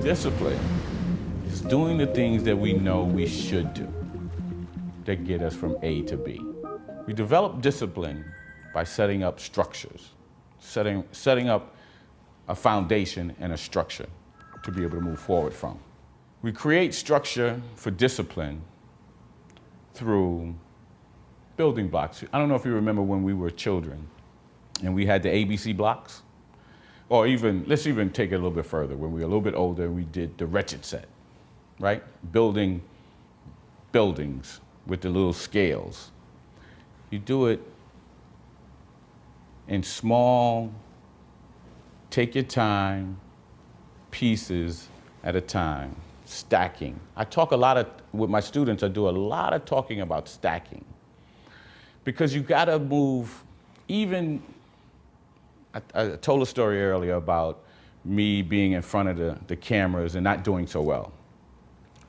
Discipline is doing the things that we know we should do that get us from A to B. We develop discipline by setting up structures, setting up a foundation and a structure to be able to move forward from. We create structure for discipline through building blocks. I don't know if you remember when we were children and we had the ABC blocks, or even, let's even take it a little bit further. When we were a little bit older, we did the wretched set, right? Building buildings with the little scales. You do it in small, take your time, pieces at a time, stacking. I talk a lot with my students, I do a lot of talking about stacking. Because you gotta move, even, I told a story earlier about me being in front of the cameras and not doing so well.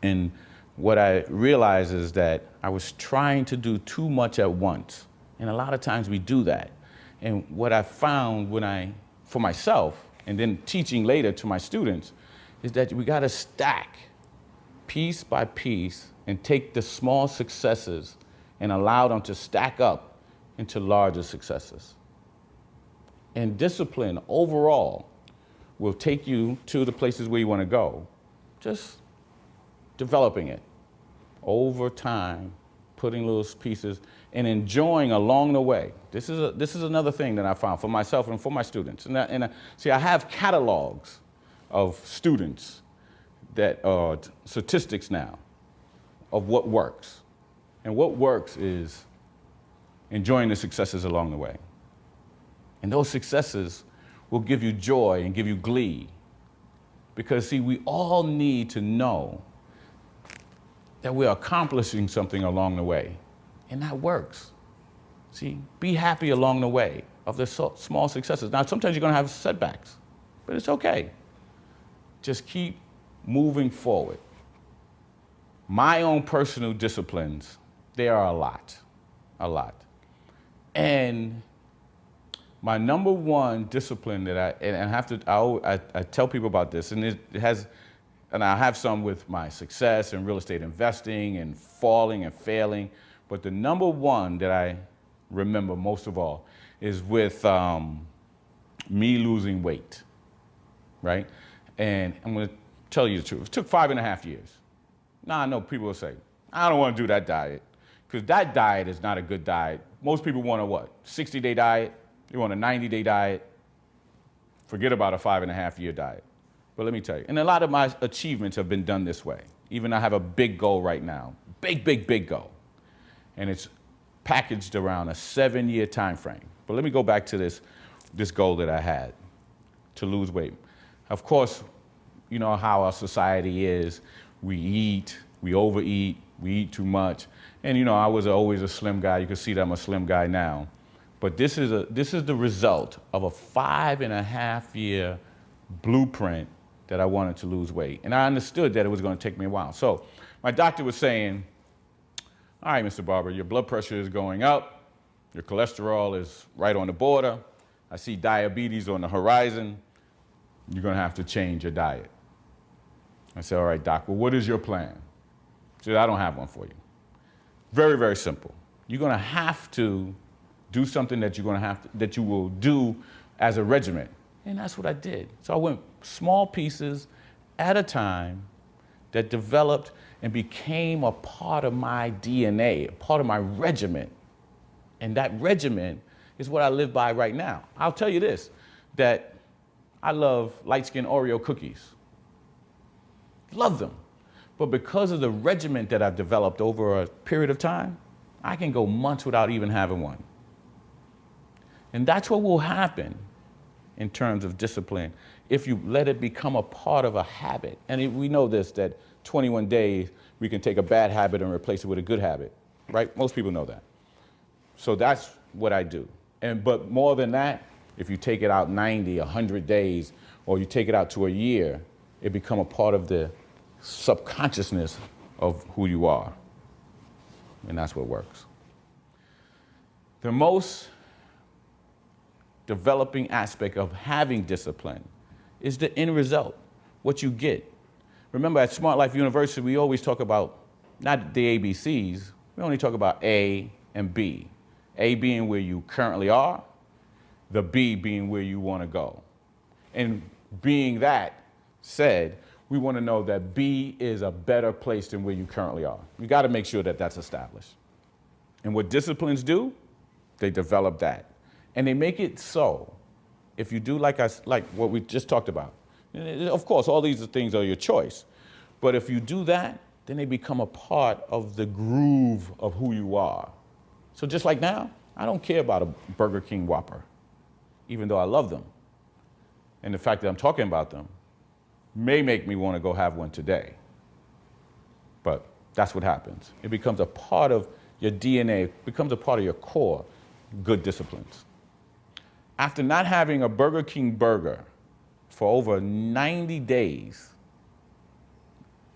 And what I realized is that I was trying to do too much at once. And a lot of times we do that. And what I found for myself, and then teaching later to my students, is that we gotta stack piece by piece and take the small successes and allow them to stack up into larger successes. And discipline overall will take you to the places where you want to go, just developing it over time, putting little pieces and enjoying along the way. This is another thing that I found for myself and for my students. See, I have catalogs of students that are statistics now of what works. And what works is enjoying the successes along the way. And those successes will give you joy and give you glee. Because see, we all need to know that we're accomplishing something along the way. And that works. See, be happy along the way of the small successes. Now, sometimes you're gonna have setbacks, but it's okay. Just keep moving forward. My own personal disciplines, they are a lot. And my number one discipline that I tell people about this, and I have some with my success in real estate investing and falling and failing, but the number one that I remember most of all is with me losing weight, right? And I'm gonna tell you the truth, it took 5.5 years. Now I know people will say, I don't wanna do that diet, because that diet is not a good diet. Most people want a what, 60-day diet? They want a 90-day diet. Forget about a 5.5-year diet. But let me tell you, and a lot of my achievements have been done this way. Even I have a big goal right now, big goal. And it's packaged around a 7-year time frame. But let me go back to this goal that I had, to lose weight. Of course, you know how our society is. We eat, we overeat, we eat too much. And you know, I was always a slim guy. You can see that I'm a slim guy now. But this is the result of a 5.5-year blueprint that I wanted to lose weight. And I understood that it was gonna take me a while. So my doctor was saying, all right, Mr. Barber, your blood pressure is going up, your cholesterol is right on the border, I see diabetes on the horizon, you're gonna have to change your diet. I said, all right, doc, well, what is your plan? He said, I don't have one for you. Very, very simple. You're gonna have to do something that you will do as a regimen. And that's what I did. So I went small pieces at a time that developed and became a part of my DNA, a part of my regimen. And that regimen is what I live by right now. I'll tell you this, that I love light-skinned Oreo cookies. Love them. But because of the regimen that I've developed over a period of time, I can go months without even having one. And that's what will happen in terms of discipline if you let it become a part of a habit. And we know this, that 21 days, we can take a bad habit and replace it with a good habit, right? Most people know that. So that's what I do. But more than that, if you take it out 90, 100 days, or you take it out to a year, it become a part of the subconsciousness of who you are. And that's what works. The most developing aspect of having discipline is the end result, what you get. Remember, at Smart Life University, we always talk about not the ABCs, we only talk about A and B. A being where you currently are, the B being where you want to go. And being that said, we want to know that B is a better place than where you currently are. You got to make sure that that's established. And what disciplines do, they develop that. And they make it so, if you do like what we just talked about, of course, all these things are your choice. But if you do that, then they become a part of the groove of who you are. So just like now, I don't care about a Burger King Whopper, even though I love them. And the fact that I'm talking about them may make me want to go have one today. But that's what happens. It becomes a part of your DNA, becomes a part of your core, good disciplines. After not having a Burger King burger for over 90 days,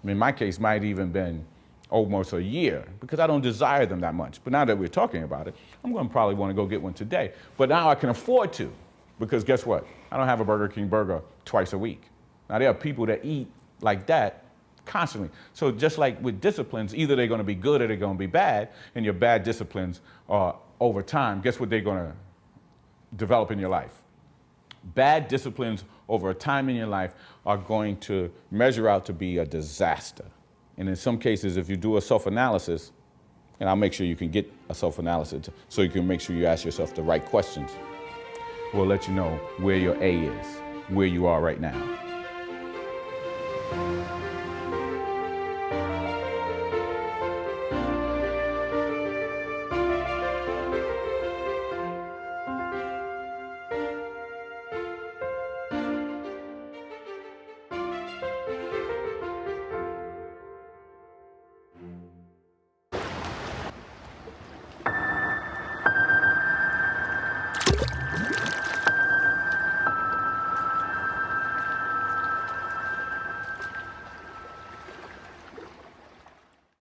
in my case, might even been almost a year, because I don't desire them that much. But now that we're talking about it, I'm going to probably want to go get one today. But now I can afford to, because guess what? I don't have a Burger King burger twice a week. Now, there are people that eat like that constantly. So just like with disciplines, either they're going to be good or they're going to be bad, and your bad disciplines are over time, guess what they're going to develop in your life? Bad disciplines over a time in your life are going to measure out to be a disaster. And in some cases, if you do a self-analysis, and I'll make sure you can get a self-analysis so you can make sure you ask yourself the right questions, we'll let you know where your A is, where you are right now.